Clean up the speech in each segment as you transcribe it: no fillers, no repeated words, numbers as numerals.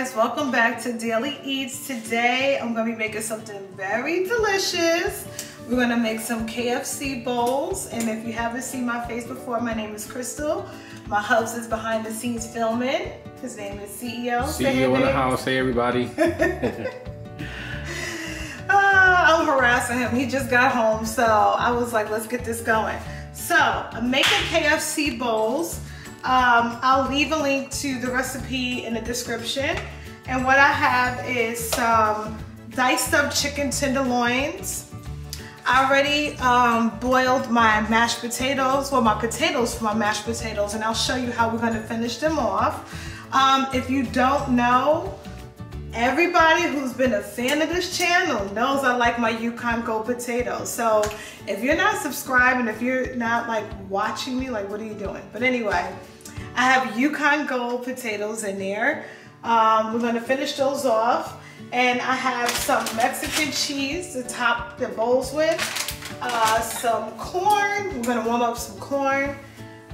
guys, welcome back to Daily Eats. Today I'm going to be making something very delicious. We're going to make some KFC bowls, and if you haven't seen my face before, my name is Crystal. My hubs is behind the scenes filming. His name is CEO. CEO in the house. Hey everybody. I'm harassing him. He just got home, so I was like, let's get this going. So I'm making KFC bowls. I'll leave a link to the recipe in the description. And what I have is some diced up chicken tenderloins. I already boiled my mashed potatoes, well, my potatoes for my mashed potatoes, and I'll show you how we're going to finish them off. If you don't know, everybody who's been a fan of this channel knows I like my Yukon Gold Potatoes. So if you're not subscribing, if you're not like watching me, like what are you doing? But anyway, I have Yukon Gold Potatoes in there. We're going to finish those off. And I have some Mexican cheese to top the bowls with. Some corn. We're going to warm up some corn.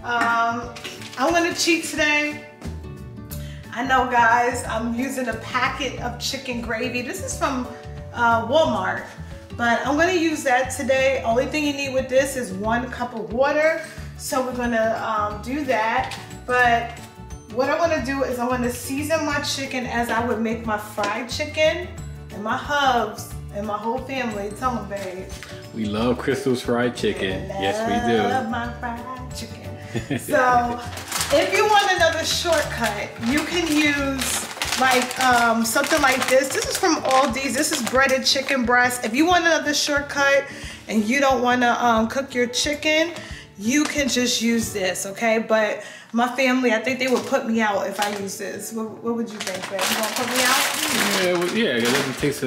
I'm going to cheat today. I know, guys, I'm using a packet of chicken gravy. This is from Walmart, but I'm going to use that today. Only thing you need with this is 1 cup of water. So we're going to do that. But what I want to do is I want to season my chicken as I would make my fried chicken. And my hubs and my whole family, tell them, babe. We love Crystal's fried chicken. Yes, we do. I love my fried chicken. So if you want another shortcut, you can use like something like this. This is from Aldi's. This is breaded chicken breast. If you want another shortcut and you don't want to cook your chicken, you can just use this, okay? But my family, I think they would put me out if I use this. What would you think, babe? You gonna put me out? Yeah, it doesn't taste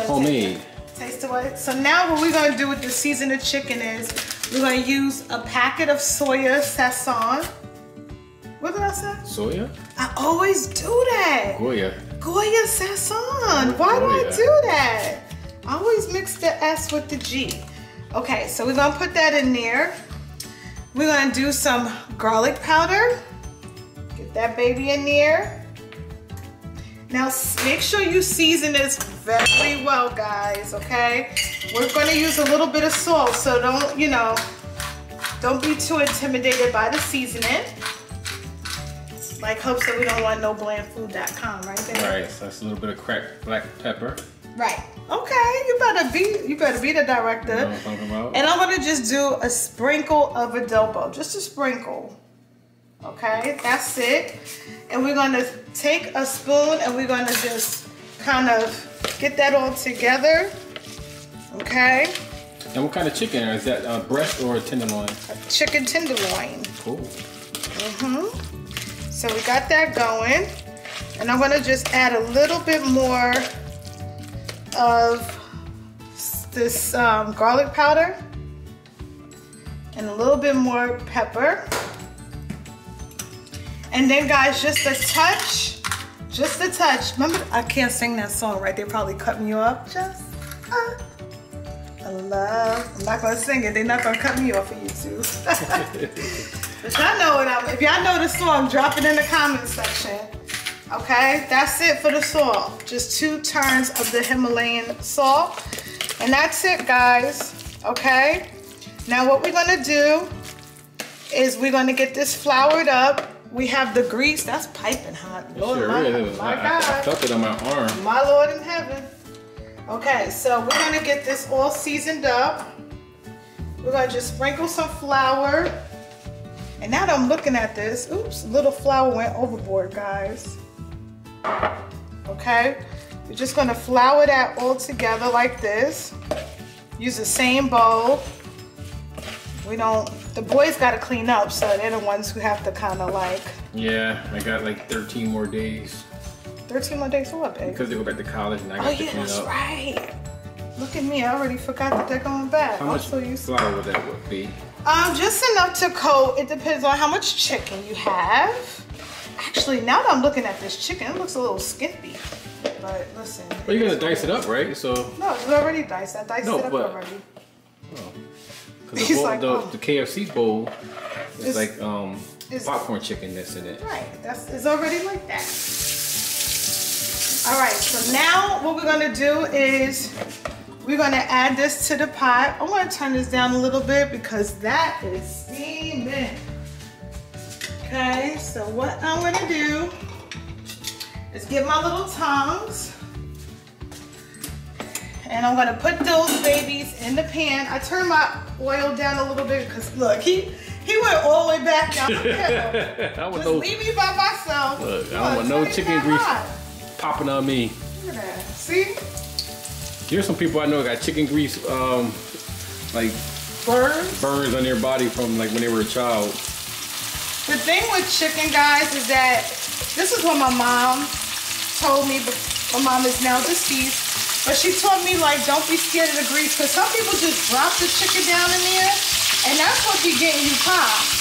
homemade. Taste of what? So now what we're gonna do with the seasoned chicken is we're gonna use a packet of soya Sazon. What did I say? Soya? I always do that. Goya. Goya Sazon. Why do I do that? I always mix the S with the G. Okay, so we're gonna put that in there. We're gonna do some garlic powder. Get that baby in there. Now make sure you season this very well, guys, okay? We're gonna use a little bit of salt, so don't, you know, don't be too intimidated by the seasoning. Like Hope said, we don't want no blandfood.com, right there. Right, so that's a little bit of cracked black pepper. Right. Okay, you better be the director. You know what I'm talking about? And I'm gonna just do a sprinkle of adobo, just a sprinkle. Okay, that's it. And we're gonna take a spoon and we're gonna just kind of get that all together. Okay. And what kind of chicken is that? Breast or tenderloin? A chicken tenderloin. Cool. So we got that going, and I'm gonna just add a little bit more of this garlic powder and a little bit more pepper. And then, guys, just a touch. Remember, I can't sing that song, right? They probably cut me off. I'm not gonna sing it. They're not gonna cut me off of YouTube. But y'all know what if y'all know the song, drop it in the comment section. Okay, that's it for the salt. Just 2 turns of the Himalayan salt. And that's it, guys. Okay? Now what we're gonna do is we're gonna get this floured up. We have the grease. That's piping hot. Lord, Sure is. my God. I felt it on my arm. My Lord in heaven. Okay, so we're gonna get this all seasoned up. We're gonna just sprinkle some flour. And now that I'm looking at this, oops, a little flour went overboard, guys. Okay, we're just gonna flour that all together like this. Use the same bowl. The boys gotta clean up, so they're the ones who have to kind of like. Yeah, I got like 13 more days. 13 more days for what, babe? Because they go back to college and I got to clean up. Oh yeah, that's right. Look at me, I already forgot that they're going back. How much flour would that be? Just enough to coat. It depends on how much chicken you have. Actually, now that I'm looking at this chicken, it looks a little skimpy. But listen. Well, you're gonna dice it up, right? So. No, it's already diced. I diced it up already. Oh. Because the KFC bowl is like It's popcorn chicken that's in it. Right, it's already like that. All right, so now what we're gonna do is we're gonna add this to the pot. I'm gonna turn this down a little bit because that is steaming. Okay, so what I'm gonna do is get my little tongs and I'm gonna put those babies in the pan. I turned my oil down a little bit because look, he went all the way back down the hill. Just leave me by myself. Look, I don't want no chicken grease popping on me. Look at that. See? Here's some people I know got chicken grease, like burns on their body from like when they were a child. The thing with chicken, guys, is that this is what my mom told me. My mom is now deceased, but she told me like don't be scared of the grease because some people just drop the chicken down in there, and that's what be getting you popped.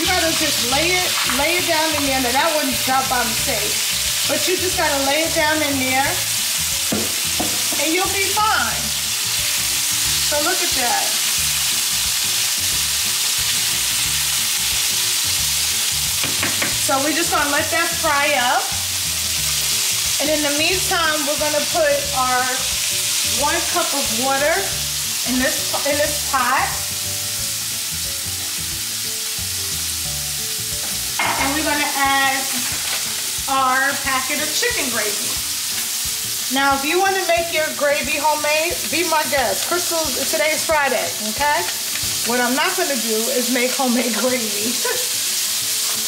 You gotta just lay it down in there. Now that wouldn't drop by mistake. But you just gotta lay it down in there and you'll be fine. So look at that. So we're just gonna let that fry up. And in the meantime, we're gonna put our 1 cup of water in this pot. And we're gonna add our packet of chicken gravy. Now, if you want to make your gravy homemade, be my guest. Crystal, today's Friday, okay? What I'm not going to do is make homemade gravy.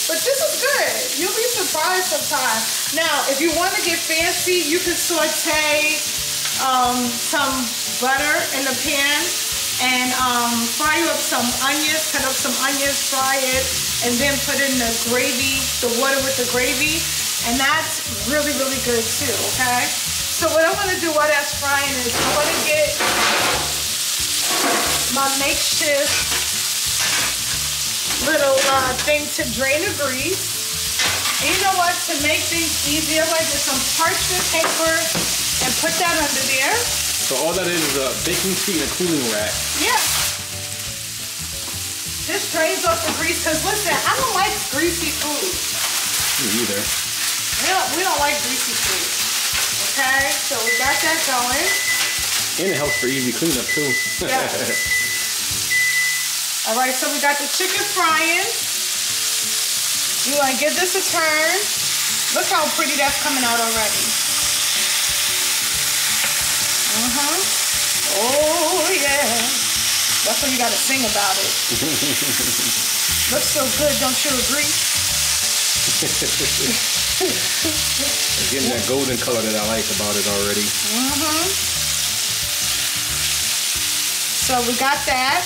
But this is good. You'll be surprised sometimes. Now, if you want to get fancy, you can saute some butter in the pan and fry up some onions, cut up some onions, fry it, and then put in the gravy, the water with the gravy. And that's really, really good too, okay? So what I'm gonna do while that's frying is I'm gonna get my makeshift little thing to drain the grease. And you know what, to make things easier, I'm gonna get some parchment paper and put that under there. So all that is a baking sheet and a cooling rack. Yeah. This drains off the grease, because listen, I don't like greasy food. Me either. We don't like greasy food. Okay, so we got that going. And it helps for easy cleanup too. Yes. All right, so we got the chicken frying. You want to give this a turn. Look how pretty that's coming out already. Oh yeah. That's when you got to sing about it. Looks so good, don't you agree? It's getting that golden color that I like about it already. So we got that.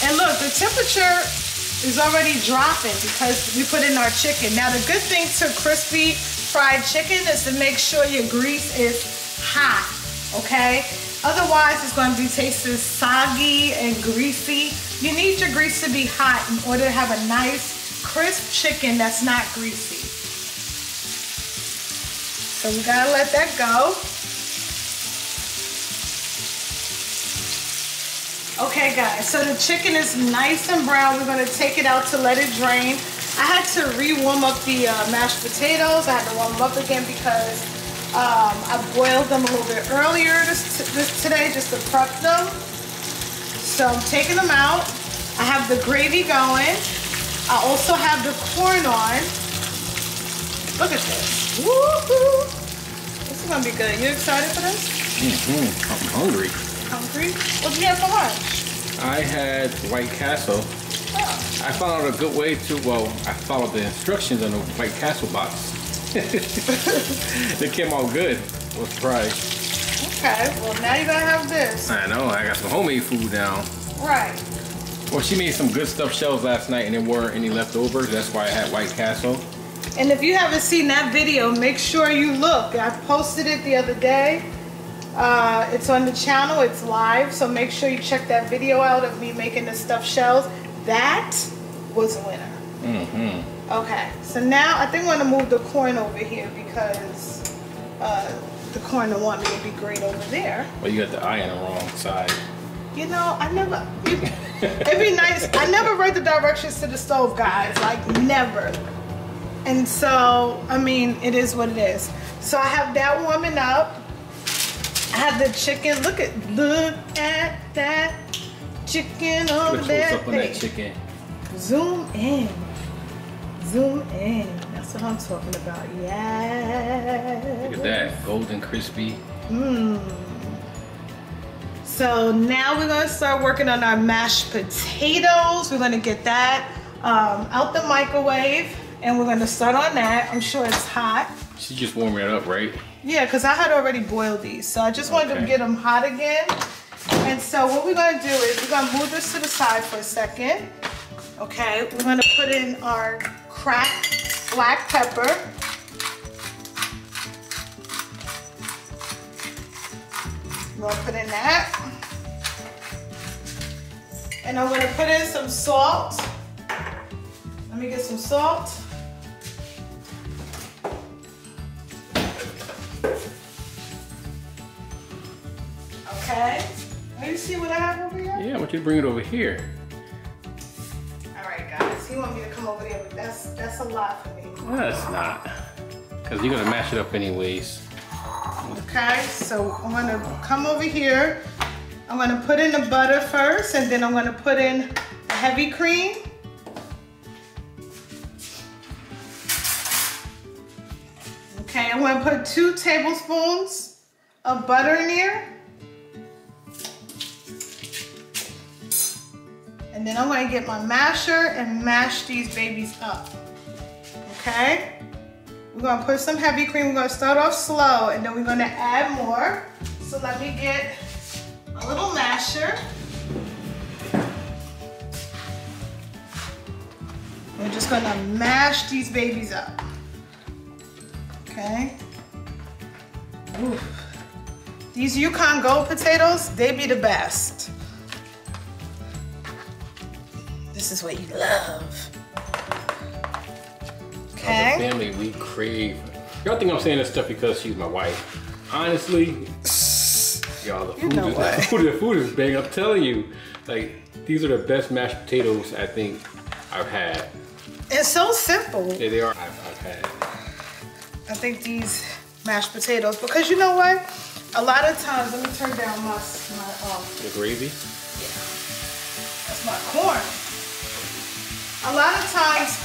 And look, the temperature is already dropping because we put in our chicken. Now the good thing to crispy fried chicken is to make sure your grease is hot, okay? Otherwise it's going to be tasting soggy and greasy. You need your grease to be hot in order to have a nice crisp chicken that's not greasy. So we gotta let that go. Okay guys, so the chicken is nice and brown. We're gonna take it out to let it drain. I had to re-warm up the mashed potatoes. I had to warm them up again because I boiled them a little bit earlier today just to prep them. So I'm taking them out. I have the gravy going. I also have the corn on. Look at this. Woohoo! This is gonna be good. You excited for this? I'm hungry. Hungry? What did you have for lunch? I had White Castle. Oh. I found out a good way to, I followed the instructions on the White Castle box. They came out good. I was surprised. Okay, well now you're gonna have this. I know, I got some homemade food now. Right. Well, she made some good stuffed shells last night and there weren't any left over. That's why I had White Castle. And if you haven't seen that video, make sure you look. I posted it the other day. It's on the channel, it's live. So make sure you check that video out of me making the stuffed shells. That was a winner. Okay, so now I think I'm gonna move the corn over here because the corn don't want me to be great over there. Well, you got the eye on the wrong side. You know, it'd be nice. I never read the directions to the stove, guys. Like, never. And so, I mean, it is what it is. So I have that warming up. I have the chicken. Look at that chicken over there. What's up on that chicken? Zoom in. Zoom in. That's what I'm talking about. Yeah. Look at that, golden crispy. So now we're gonna start working on our mashed potatoes. We're gonna get that out the microwave, and we're gonna start on that. I'm sure it's hot. She's just warming it up, right? Yeah, because I had already boiled these, so I just wanted to get them hot again. And so what we're gonna do is we're gonna move this to the side for a second. Okay, we're gonna put in our cracked black pepper. We're gonna put in that. And I'm gonna put in some salt. Let me get some salt. Okay. Let me see what I have over here. Yeah, I want you to bring it over here. All right, guys. He want me to come over there, but that's a lot for me. No, that's not. Because you're gonna mash it up anyways. Okay, so I'm gonna come over here. I'm gonna put in the butter first, and then I'm gonna put in the heavy cream. Okay, I'm gonna put 2 tablespoons of butter in here. And then I'm gonna get my masher and mash these babies up. Okay? We're gonna put some heavy cream. We're gonna start off slow, and then we're gonna add more. So let me get a little masher. We're just gonna mash these babies up. Okay? Oof. These Yukon Gold potatoes, they be the best. This is what you love. Okay. As a family, we crave. Y'all think I'm saying this stuff because she's my wife. Honestly, y'all, the food is big. I'm telling you, like, these are the best mashed potatoes I think I've had. It's so simple. Yeah, they are. I've had. I think these mashed potatoes, because you know what? A lot of times, let me turn down my the gravy. Yeah, that's my corn. A lot of times,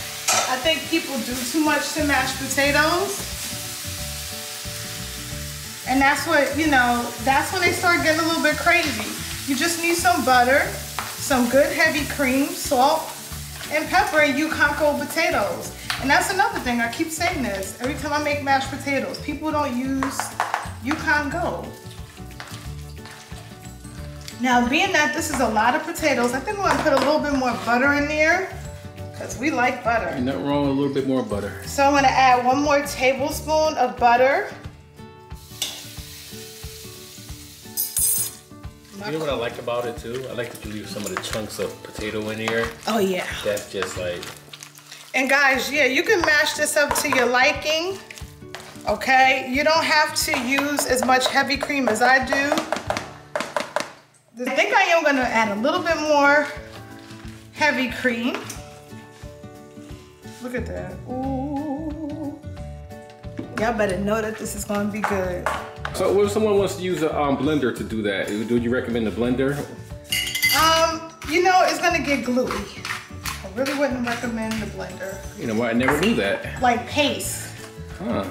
I think people do too much to mashed potatoes. And that's what, you know, that's when they start getting a little bit crazy. You just need some butter, some good heavy cream, salt, and pepper, and Yukon Gold potatoes. And that's another thing, I keep saying this. Every time I make mashed potatoes, people don't use Yukon Gold. Now, being that this is a lot of potatoes, I think we're gonna put a little bit more butter in there, because we like butter. Ain't nothing wrong with a little bit more butter. So I'm gonna add 1 more tablespoon of butter. You know what I like about it too? I like that you leave some of the chunks of potato in here. Oh yeah. That's just like... And guys, yeah, you can mash this up to your liking. Okay, you don't have to use as much heavy cream as I do. I think I am gonna add a little bit more heavy cream. Look at that. Ooh. Y'all better know that this is gonna be good. So what if someone wants to use a blender to do that? Would you recommend a blender? You know, it's gonna get gluey. I really wouldn't recommend the blender. You know what, I never knew that. Like paste. Huh.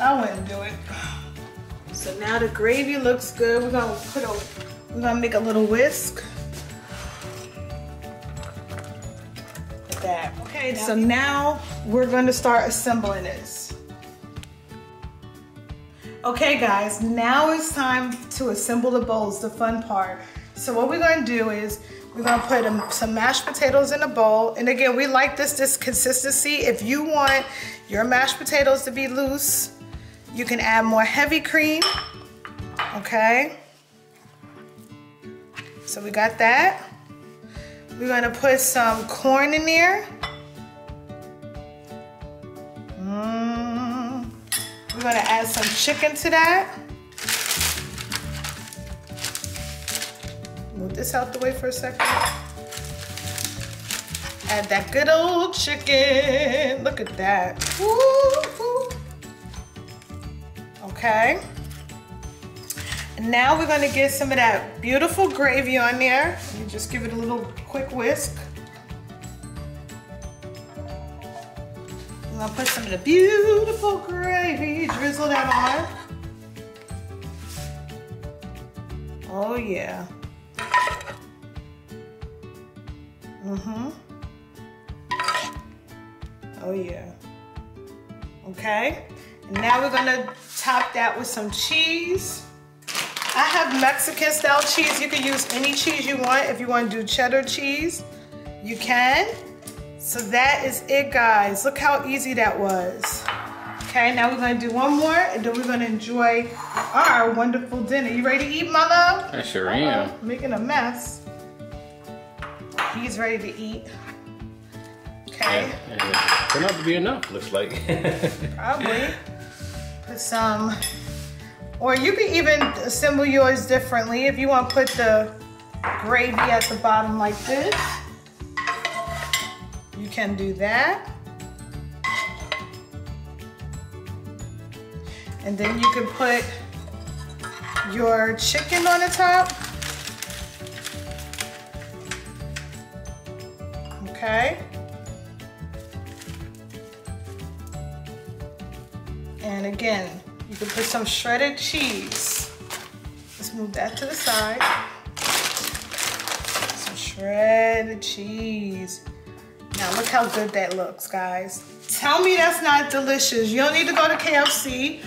I wouldn't do it. So now the gravy looks good. We're gonna make a little whisk. Like that. Okay, so now we're gonna start assembling this. Okay guys, now it's time to assemble the bowls, the fun part. So what we're gonna do is we're gonna put some mashed potatoes in a bowl. And again, we like this consistency. If you want your mashed potatoes to be loose, you can add more heavy cream, okay? So we got that. We're gonna put some corn in there. We're gonna add some chicken to that. Move this out the way for a second. Add that good old chicken. Look at that. Woo-hoo. Okay. And now we're gonna get some of that beautiful gravy on there. You just give it a little quick whisk. I'm gonna put some of the beautiful gravy, drizzle that on. Oh yeah. Oh yeah. Okay. And now we're gonna top that with some cheese. I have Mexican style cheese. You can use any cheese you want. If you want to do cheddar cheese, you can. So that is it, guys. Look how easy that was. Okay, now we're gonna do one more and then we're gonna enjoy our wonderful dinner. You ready to eat, my love? I sure am. Making a mess. He's ready to eat. Okay. Yeah, turned out to be enough, looks like. Probably. Put some, or you can even assemble yours differently. If you want to put the gravy at the bottom like this, you can do that. And then you can put your chicken on the top. Okay. And again, you can put some shredded cheese. Let's move that to the side. Some shredded cheese. Now look how good that looks, guys. Tell me that's not delicious. You don't need to go to KFC.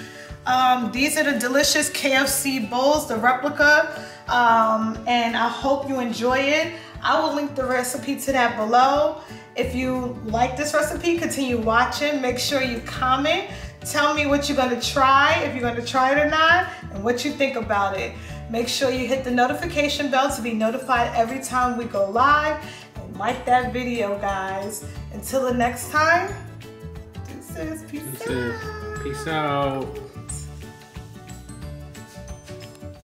These are the delicious KFC bowls, the replica. And I hope you enjoy it. I will link the recipe to that below. If you like this recipe, continue watching. Make sure you comment. Tell me what you're gonna try, if you're gonna try it or not, and what you think about it. Make sure you hit the notification bell to be notified every time we go live. And like that video, guys. Until the next time, this is peace out. Peace out.